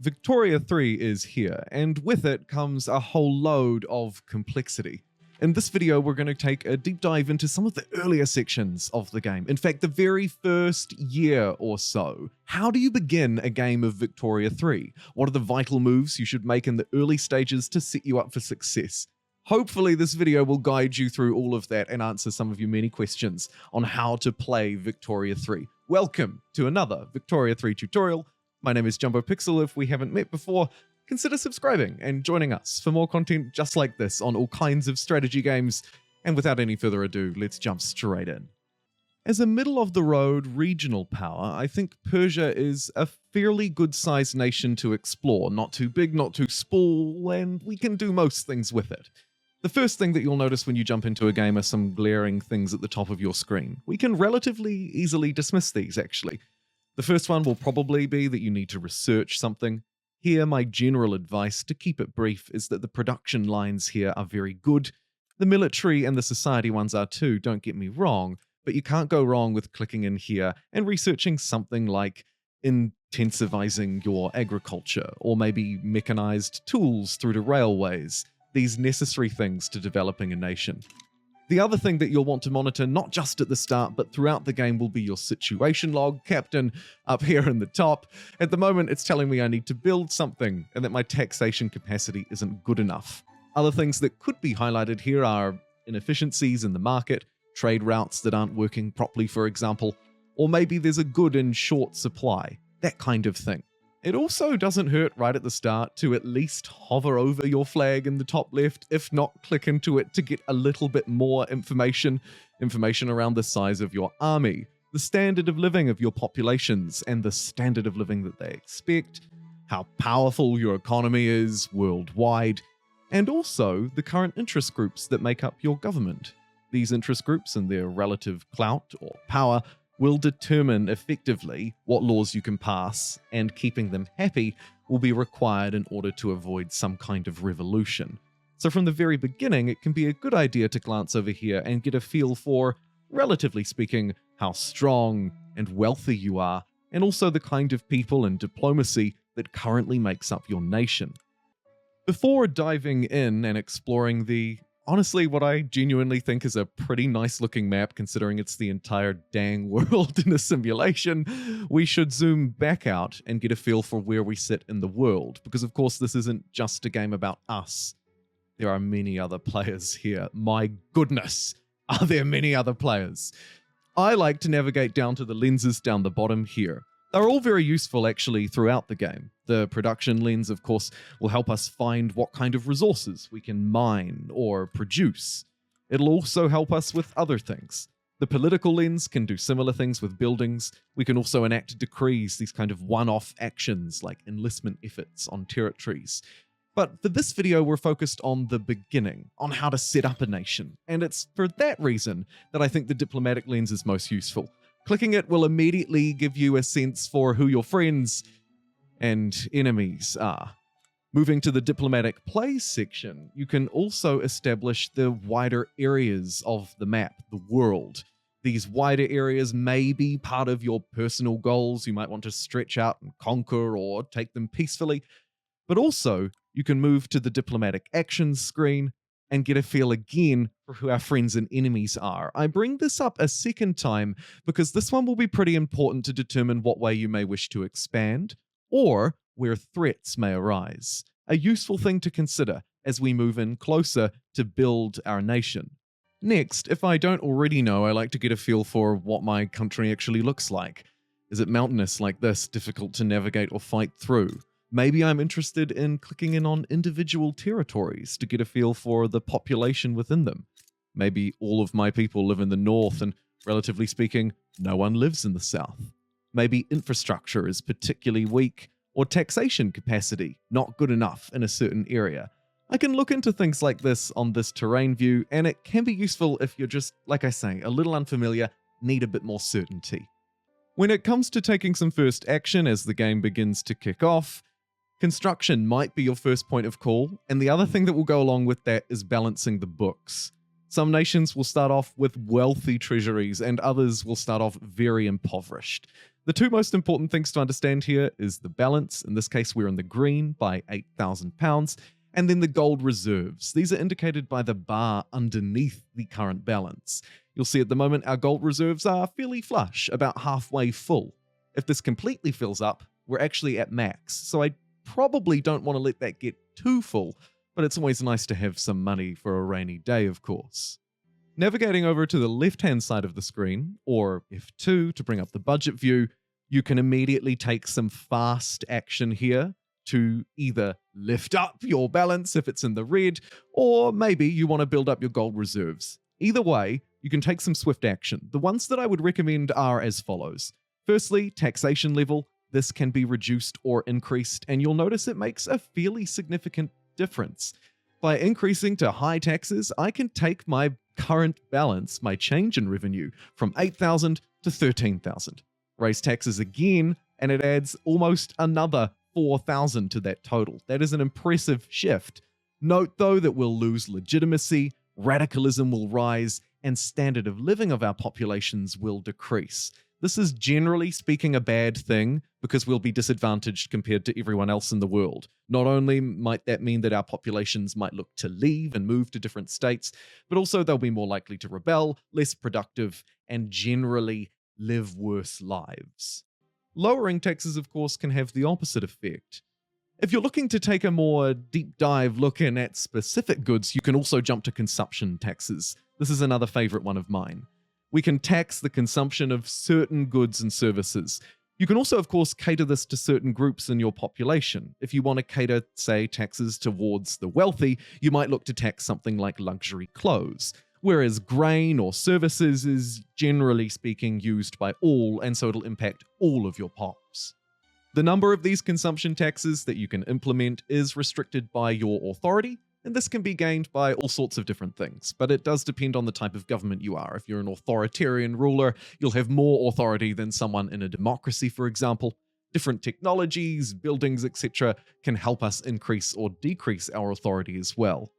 Victoria 3 is here, and with it comes a whole load of complexity. In this video, we're going to take a deep dive into some of the earlier sections of the game. In fact, the very first year or so. How do you begin a game of Victoria 3? What are the vital moves you should make in the early stages to set you up for success? Hopefully, this video will guide you through all of that and answer some of your many questions on how to play Victoria 3. Welcome to another Victoria 3 tutorial. My name is JumboPixel. If we haven't met before, consider subscribing and joining us for more content just like this on all kinds of strategy games. And without any further ado, let's jump straight in. As a middle-of-the-road regional power, I think Persia is a fairly good-sized nation to explore. Not too big, not too small, and we can do most things with it. The first thing that you'll notice when you jump into a game are some glaring things at the top of your screen. We can relatively easily dismiss these, actually. The first one will probably be that you need to research something. Here, my general advice, to keep it brief, is that the production lines here are very good. The military and the society ones are too, don't get me wrong, but you can't go wrong with clicking in here and researching something like intensivizing your agriculture, or maybe mechanized tools through to railways, these necessary things to developing a nation. The other thing that you'll want to monitor, not just at the start, but throughout the game, will be your situation log, Captain, up here in the top. At the moment, it's telling me I need to build something and that my taxation capacity isn't good enough. Other things that could be highlighted here are inefficiencies in the market, trade routes that aren't working properly, for example, or maybe there's a good in short supply, that kind of thing. It also doesn't hurt right at the start to at least hover over your flag in the top left, if not click into it to get a little bit more information around the size of your army, the standard of living of your populations and the standard of living that they expect, how powerful your economy is worldwide, and also the current interest groups that make up your government. These interest groups and their relative clout or power will determine effectively what laws you can pass, and keeping them happy will be required in order to avoid some kind of revolution. So from the very beginning, it can be a good idea to glance over here and get a feel for, relatively speaking, how strong and wealthy you are, and also the kind of people and diplomacy that currently makes up your nation. Before diving in and exploring the honestly, what I genuinely think is a pretty nice looking map, considering it's the entire dang world in a simulation, we should zoom back out and get a feel for where we sit in the world, because of course this isn't just a game about us. There are many other players here. My goodness, are there many other players? I like to navigate down to the lenses down the bottom here. They're all very useful actually throughout the game. The production lens, of course, will help us find what kind of resources we can mine or produce. It'll also help us with other things. The political lens can do similar things with buildings. We can also enact decrees, these kind of one-off actions like enlistment efforts on territories. But for this video, we're focused on the beginning, on how to set up a nation. And it's for that reason that I think the diplomatic lens is most useful. Clicking it will immediately give you a sense for who your friends and enemies are. Moving to the diplomatic plays section, you can also establish the wider areas of the map, the world. These wider areas may be part of your personal goals. You might want to stretch out and conquer or take them peacefully. But also, you can move to the diplomatic actions screen and get a feel again for who our friends and enemies are. I bring this up a second time because this one will be pretty important to determine what way you may wish to expand, or where threats may arise. A useful thing to consider as we move in closer to build our nation. Next, if I don't already know, I like to get a feel for what my country actually looks like. Is it mountainous like this, difficult to navigate or fight through? Maybe I'm interested in clicking in on individual territories to get a feel for the population within them. Maybe all of my people live in the north and, relatively speaking, no one lives in the south. Maybe infrastructure is particularly weak, or taxation capacity not good enough in a certain area. I can look into things like this on this terrain view, and it can be useful if you're just, like I say, a little unfamiliar, need a bit more certainty. When it comes to taking some first action as the game begins to kick off, construction might be your first point of call, and the other thing that will go along with that is balancing the books. Some nations will start off with wealthy treasuries, and others will start off very impoverished. The two most important things to understand here is the balance. In this case, we're in the green by £8,000, and then the gold reserves. These are indicated by the bar underneath the current balance. You'll see at the moment our gold reserves are fairly flush, about halfway full. If this completely fills up, we're actually at max, so I probably don't want to let that get too full, but it's always nice to have some money for a rainy day, of course. Navigating over to the left-hand side of the screen, or F2 to bring up the budget view, you can immediately take some fast action here to either lift up your balance if it's in the red, or maybe you want to build up your gold reserves. Either way, you can take some swift action. The ones that I would recommend are as follows. Firstly, taxation level. This can be reduced or increased, and you'll notice it makes a fairly significant difference. By increasing to high taxes, I can take my current balance, my change in revenue, from 8,000 to 13,000. Raise taxes again, and it adds almost another 4,000 to that total. That is an impressive shift. Note, though, that we'll lose legitimacy, radicalism will rise, and standard of living of our populations will decrease. This is generally speaking a bad thing because we'll be disadvantaged compared to everyone else in the world. Not only might that mean that our populations might look to leave and move to different states, but also they'll be more likely to rebel, less productive, and generally live worse lives. Lowering taxes, of course, can have the opposite effect. If you're looking to take a more deep dive look in at specific goods, you can also jump to consumption taxes. This is another favorite one of mine. We can tax the consumption of certain goods and services. You can also, of course, cater this to certain groups in your population. If you want to cater, say, taxes towards the wealthy, you might look to tax something like luxury clothes, whereas grain or services is, generally speaking, used by all, and so it'll impact all of your pops. The number of these consumption taxes that you can implement is restricted by your authority, and this can be gained by all sorts of different things, but it does depend on the type of government you are. If you're an authoritarian ruler, you'll have more authority than someone in a democracy, for example. Different technologies, buildings, etc. can help us increase or decrease our authority as well.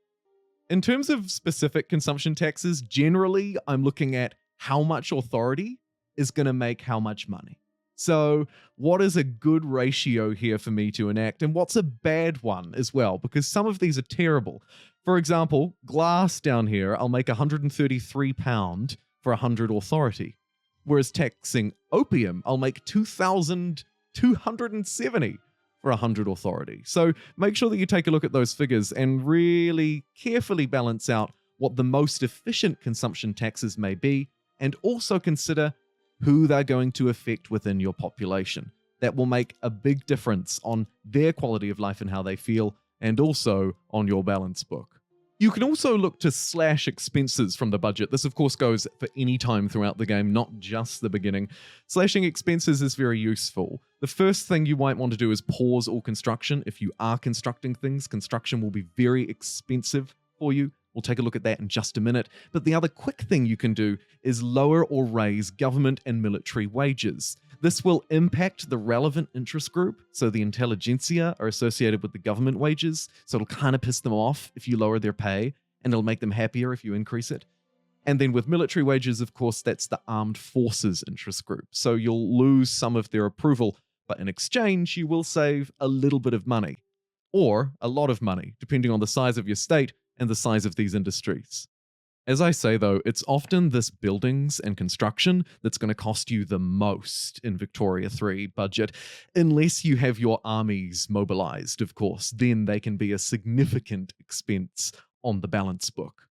In terms of specific consumption taxes, generally I'm looking at how much authority is going to make how much money. So what is a good ratio here for me to enact, and what's a bad one as well? Because some of these are terrible. For example, glass down here, I'll make £133 for 100 authority. Whereas taxing opium, I'll make 2,270 for 100 authority. So make sure that you take a look at those figures and really carefully balance out what the most efficient consumption taxes may be, and also consider who they're going to affect within your population. That will make a big difference on their quality of life and how they feel, and also on your balance book. You can also look to slash expenses from the budget. This, of course, goes for any time throughout the game, not just the beginning. Slashing expenses is very useful. The first thing you might want to do is pause all construction. If you are constructing things, construction will be very expensive for you. We'll take a look at that in just a minute. But the other quick thing you can do is lower or raise government and military wages. This will impact the relevant interest group, so the intelligentsia are associated with the government wages, so it'll kind of piss them off if you lower their pay, and it'll make them happier if you increase it. And then with military wages, of course, that's the armed forces interest group, so you'll lose some of their approval, but in exchange, you will save a little bit of money, or a lot of money, depending on the size of your state and the size of these industries. As I say though, it's often this buildings and construction that's going to cost you the most in Victoria 3 budget, unless you have your armies mobilized, of course, then they can be a significant expense on the balance book.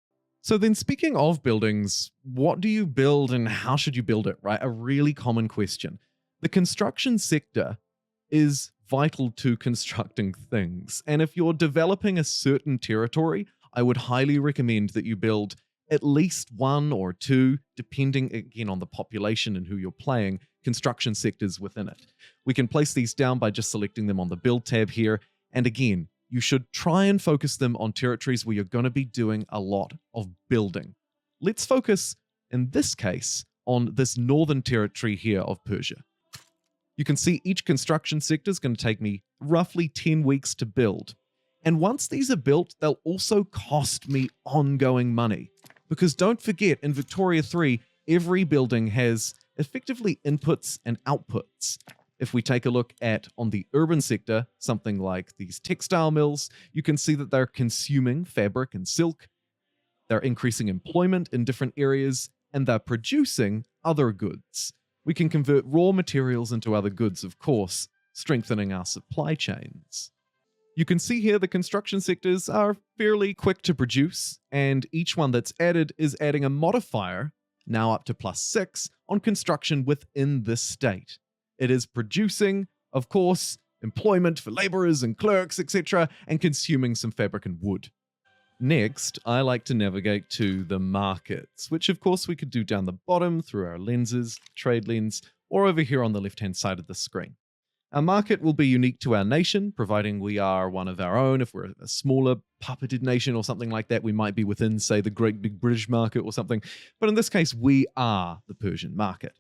So then, speaking of buildings, what do you build and how should you build it, right? A really common question. The construction sector is vital to constructing things, and if you're developing a certain territory, I would highly recommend that you build at least one or two, depending again on the population and who you're playing, construction sectors within it. We can place these down by just selecting them on the build tab here. And again, you should try and focus them on territories where you're going to be doing a lot of building. Let's focus, in this case, on this northern territory here of Persia. You can see each construction sector is going to take me roughly 10 weeks to build. And once these are built, they'll also cost me ongoing money. Because don't forget, in Victoria 3, every building has effectively inputs and outputs. If we take a look at, on the urban sector, something like these textile mills, you can see that they're consuming fabric and silk, they're increasing employment in different areas, and they're producing other goods. We can convert raw materials into other goods, of course, strengthening our supply chains. You can see here the construction sectors are fairly quick to produce, and each one that's added is adding a modifier, now up to +6, on construction within this state. It is producing, of course, employment for laborers and clerks, etc., and consuming some fabric and wood. Next, I like to navigate to the markets, which of course we could do down the bottom through our lenses, trade lens, or over here on the left-hand side of the screen. Our market will be unique to our nation, providing we are one of our own. If we're a smaller puppeted nation or something like that, we might be within, say, the Great Big British market or something. But in this case, we are the Persian market.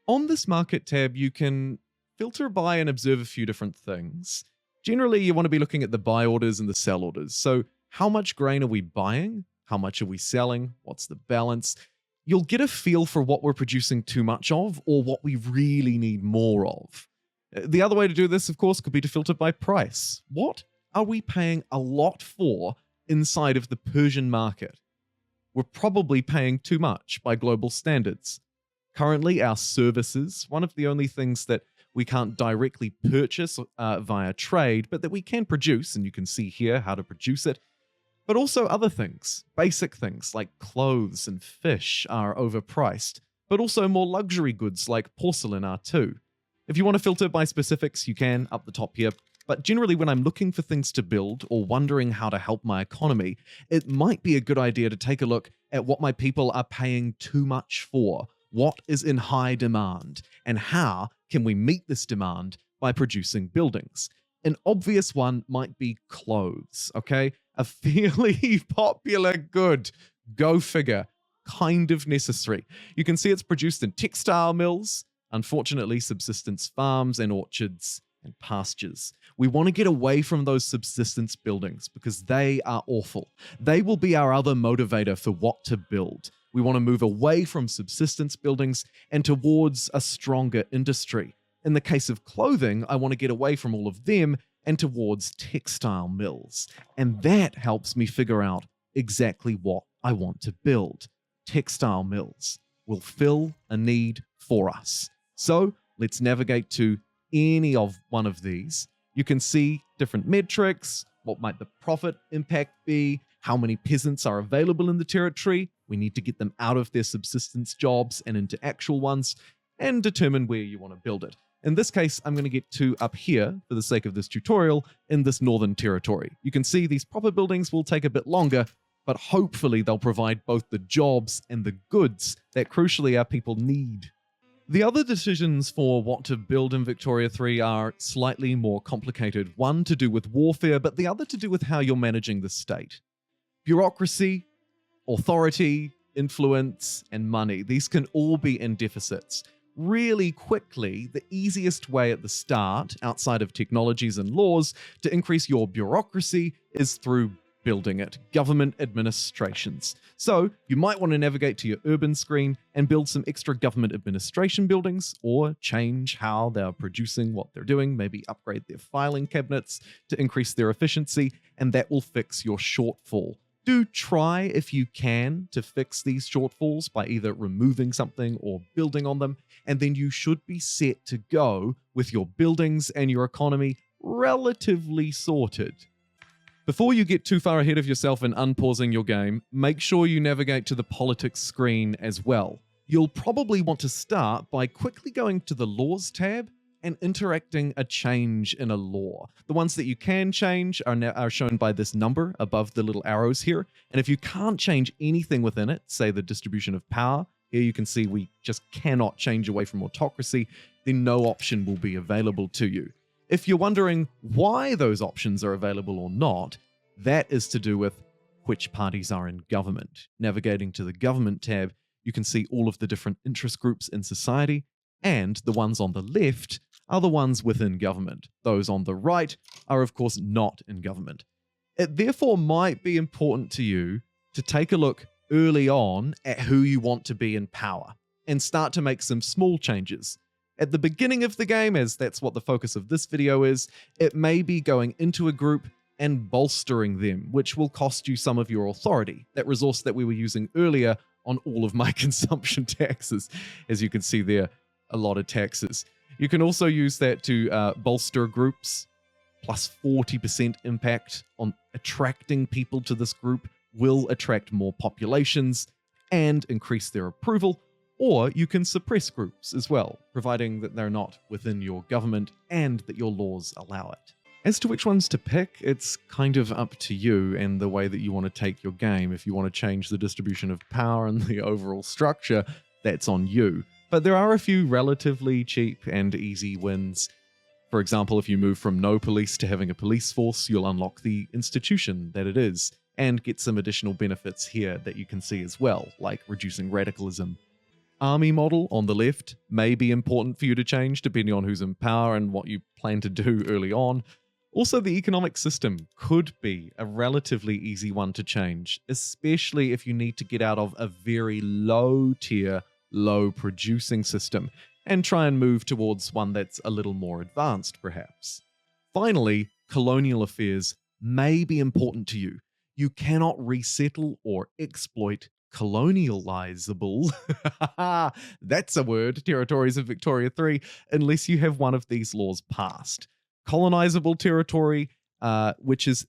On this market tab, you can filter by and observe a few different things. Generally, you want to be looking at the buy orders and the sell orders. So how much grain are we buying? How much are we selling? What's the balance? You'll get a feel for what we're producing too much of or what we really need more of. The other way to do this, of course, could be to filter by price. What are we paying a lot for inside of the Persian market? We're probably paying too much by global standards. Currently, our services, one of the only things that we can't directly purchase via trade, but that we can produce, and you can see here how to produce it, but also other things. Basic things like clothes and fish are overpriced, but also more luxury goods like porcelain are too. If you want to filter by specifics, you can up the top here, but generally when I'm looking for things to build or wondering how to help my economy, it might be a good idea to take a look at what my people are paying too much for, what is in high demand, and how can we meet this demand by producing buildings. An obvious one might be clothes, okay? A fairly popular good, go figure, kind of necessary. You can see it's produced in textile mills, unfortunately subsistence farms and orchards and pastures. We want to get away from those subsistence buildings because they are awful. They will be our other motivator for what to build. We want to move away from subsistence buildings and towards a stronger industry. In the case of clothing, I want to get away from all of them and towards textile mills. And that helps me figure out exactly what I want to build. Textile mills will fill a need for us. So let's navigate to any of one of these. You can see different metrics. What might the profit impact be? How many peasants are available in the territory? We need to get them out of their subsistence jobs and into actual ones, and determine where you want to build it. In this case, I'm going to get to up here, for the sake of this tutorial, in this northern territory. You can see these proper buildings will take a bit longer, but hopefully they'll provide both the jobs and the goods that crucially our people need. The other decisions for what to build in Victoria 3 are slightly more complicated. One to do with warfare, but the other to do with how you're managing the state. Bureaucracy, authority, influence, and money. These can all be in deficits. Really quickly, the easiest way at the start, outside of technologies and laws, to increase your bureaucracy is through building it, government administrations. So you might want to navigate to your urban screen and build some extra government administration buildings, or change how they're producing what they're doing, maybe upgrade their filing cabinets to increase their efficiency, and that will fix your shortfall. Do try, if you can, to fix these shortfalls by either removing something or building on them, and then you should be set to go with your buildings and your economy relatively sorted. Before you get too far ahead of yourself and unpausing your game, make sure you navigate to the politics screen as well. You'll probably want to start by quickly going to the Laws tab and interacting a change in a law. The ones that you can change are shown by this number above the little arrows here. And if you can't change anything within it, say the distribution of power, here you can see we just cannot change away from autocracy, then no option will be available to you. If you're wondering why those options are available or not, that is to do with which parties are in government. Navigating to the government tab, you can see all of the different interest groups in society, and the ones on the left are the ones within government. Those on the right are, of course, not in government. It therefore might be important to you to take a look early on at who you want to be in power. and start to make some small changes. At the beginning of the game, as that's what the focus of this video is, it may be going into a group and bolstering them, which will cost you some of your authority, that resource that we were using earlier on all of my consumption taxes. As you can see there, a lot of taxes. You can also use that to bolster groups, plus 40% impact on attracting people to this group will attract more populations and increase their approval. Or you can suppress groups as well, providing that they're not within your government and that your laws allow it. As to which ones to pick, it's kind of up to you and the way that you want to take your game. If you want to change the distribution of power and the overall structure, that's on you. But there are a few relatively cheap and easy wins. For example, if you move from no police to having a police force, you'll unlock the institution that it is, and get some additional benefits here that you can see as well, like reducing radicalism. Army model on the left may be important for you to change depending on who's in power and what you plan to do early on. Also, the economic system could be a relatively easy one to change, especially if you need to get out of a very low tier, low producing system and try and move towards one that's a little more advanced perhaps. Finally, colonial affairs may be important to you. You cannot resettle or exploit colonializable, that's a word, territories of Victoria 3, unless you have one of these laws passed. Colonizable territory, which is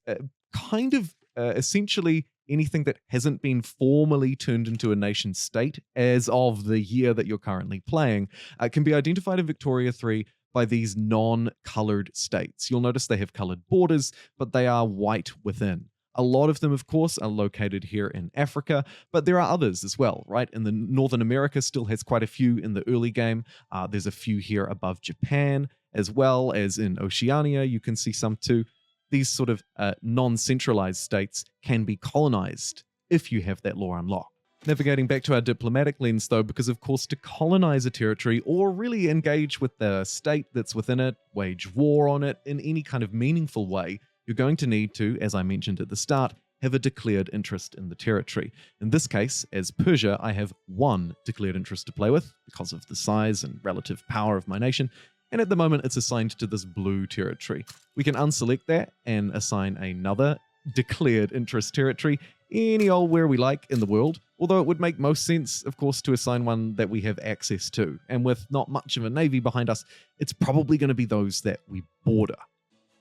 essentially anything that hasn't been formally turned into a nation state as of the year that you're currently playing, can be identified in Victoria 3 by these non-colored states. You'll notice they have colored borders, but they are white within. A lot of them, of course, are located here in Africa, but there are others as well, right? And the Northern America still has quite a few in the early game. There's a few here above Japan, as well as in Oceania. You can see some too. These sort of non-centralized states can be colonized if you have that law unlocked. Navigating back to our diplomatic lens though, because of course to colonize a territory or really engage with the state that's within it, wage war on it in any kind of meaningful way, you're going to need to, as I mentioned at the start, have a declared interest in the territory. In this case, as Persia, I have one declared interest to play with because of the size and relative power of my nation, and at the moment it's assigned to this blue territory. We can unselect that and assign another declared interest territory any old where we like in the world, although it would make most sense, of course, to assign one that we have access to. And with not much of a navy behind us, it's probably going to be those that we border.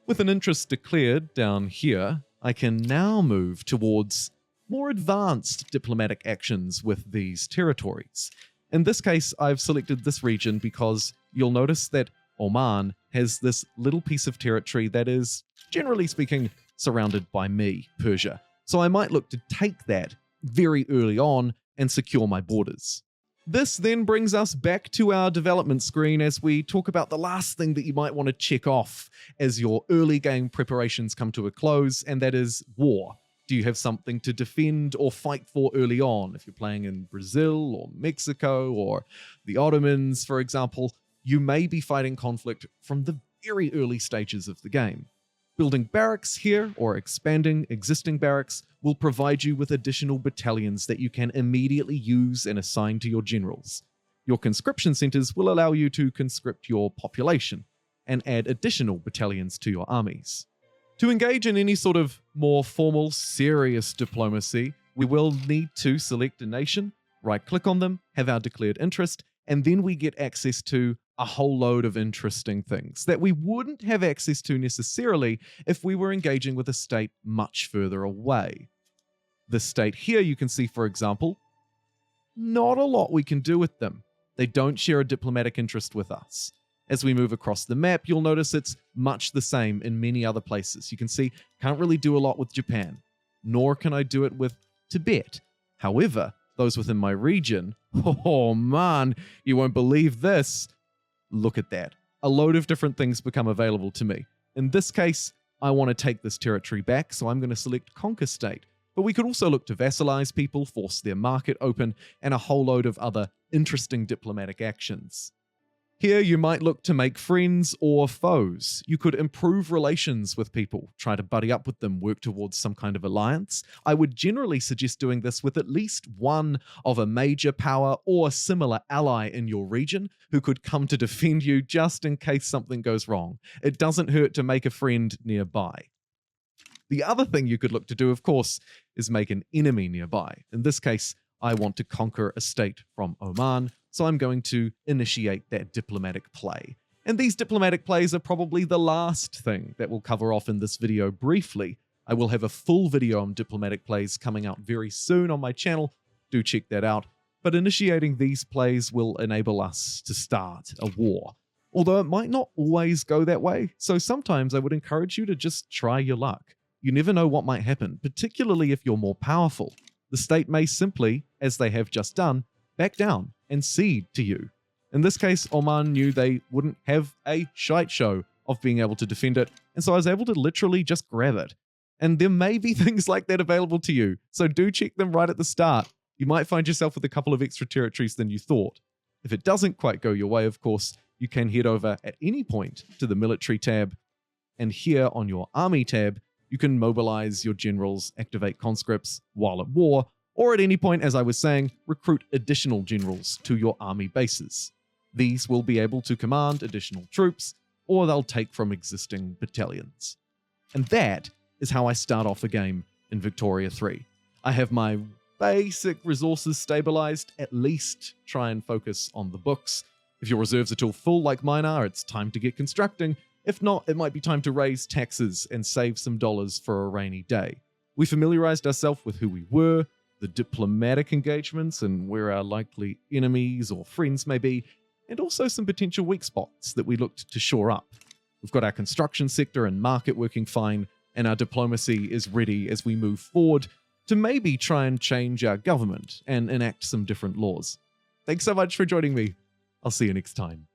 With an interest declared down here, I can now move towards more advanced diplomatic actions with these territories. In this case, I've selected this region because you'll notice that Oman has this little piece of territory that is, generally speaking, surrounded by me, Persia. So I might look to take that very early on and secure my borders. This then brings us back to our development screen as we talk about the last thing that you might want to check off as your early game preparations come to a close, and that is war. Do you have something to defend or fight for early on? If you're playing in Brazil or Mexico or the Ottomans, for example, you may be fighting conflict from the very early stages of the game. Building barracks here or expanding existing barracks will provide you with additional battalions that you can immediately use and assign to your generals. Your conscription centers will allow you to conscript your population and add additional battalions to your armies. To engage in any sort of more formal, serious diplomacy, we will need to select a nation, right-click on them, have our declared interest, and then we get access to a whole load of interesting things that we wouldn't have access to necessarily if we were engaging with a state much further away. This state here, you can see, for example, not a lot we can do with them. They don't share a diplomatic interest with us. As we move across the map, you'll notice it's much the same in many other places. You can see, can't really do a lot with Japan, nor can I do it with Tibet. However, those within my region, oh man, you won't believe this. Look at that. A load of different things become available to me. In this case, I want to take this territory back, so I'm going to select Conquer State. But we could also look to vassalize people, force their market open, and a whole load of other interesting diplomatic actions. Here, you might look to make friends or foes. You could improve relations with people, try to buddy up with them, work towards some kind of alliance. I would generally suggest doing this with at least one of a major power or similar ally in your region who could come to defend you just in case something goes wrong. It doesn't hurt to make a friend nearby. The other thing you could look to do, of course, is make an enemy nearby. In this case, I want to conquer a state from Oman, so I'm going to initiate that diplomatic play. And these diplomatic plays are probably the last thing that we'll cover off in this video briefly. I will have a full video on diplomatic plays coming out very soon on my channel. Do check that out. But initiating these plays will enable us to start a war. Although it might not always go that way, so sometimes I would encourage you to just try your luck. You never know what might happen, particularly if you're more powerful. The state may simply, as they have just done, back down and cede to you. In this case, Oman knew they wouldn't have a shite show of being able to defend it, and so I was able to literally just grab it. And there may be things like that available to you, so do check them right at the start. You might find yourself with a couple of extra territories than you thought. If it doesn't quite go your way, of course, you can head over at any point to the military tab, and here on your army tab, you can mobilize your generals, activate conscripts while at war, or at any point, as I was saying, recruit additional generals to your army bases. These will be able to command additional troops, or they'll take from existing battalions. And that is how I start off a game in Victoria 3. I have my basic resources stabilized, at least try and focus on the books. If your reserves are still full like mine are, it's time to get constructing. If not, it might be time to raise taxes and save some dollars for a rainy day. We familiarized ourselves with who we were, the diplomatic engagements and where our likely enemies or friends may be, and also some potential weak spots that we looked to shore up. We've got our construction sector and market working fine, and our diplomacy is ready as we move forward to maybe try and change our government and enact some different laws. Thanks so much for joining me. I'll see you next time.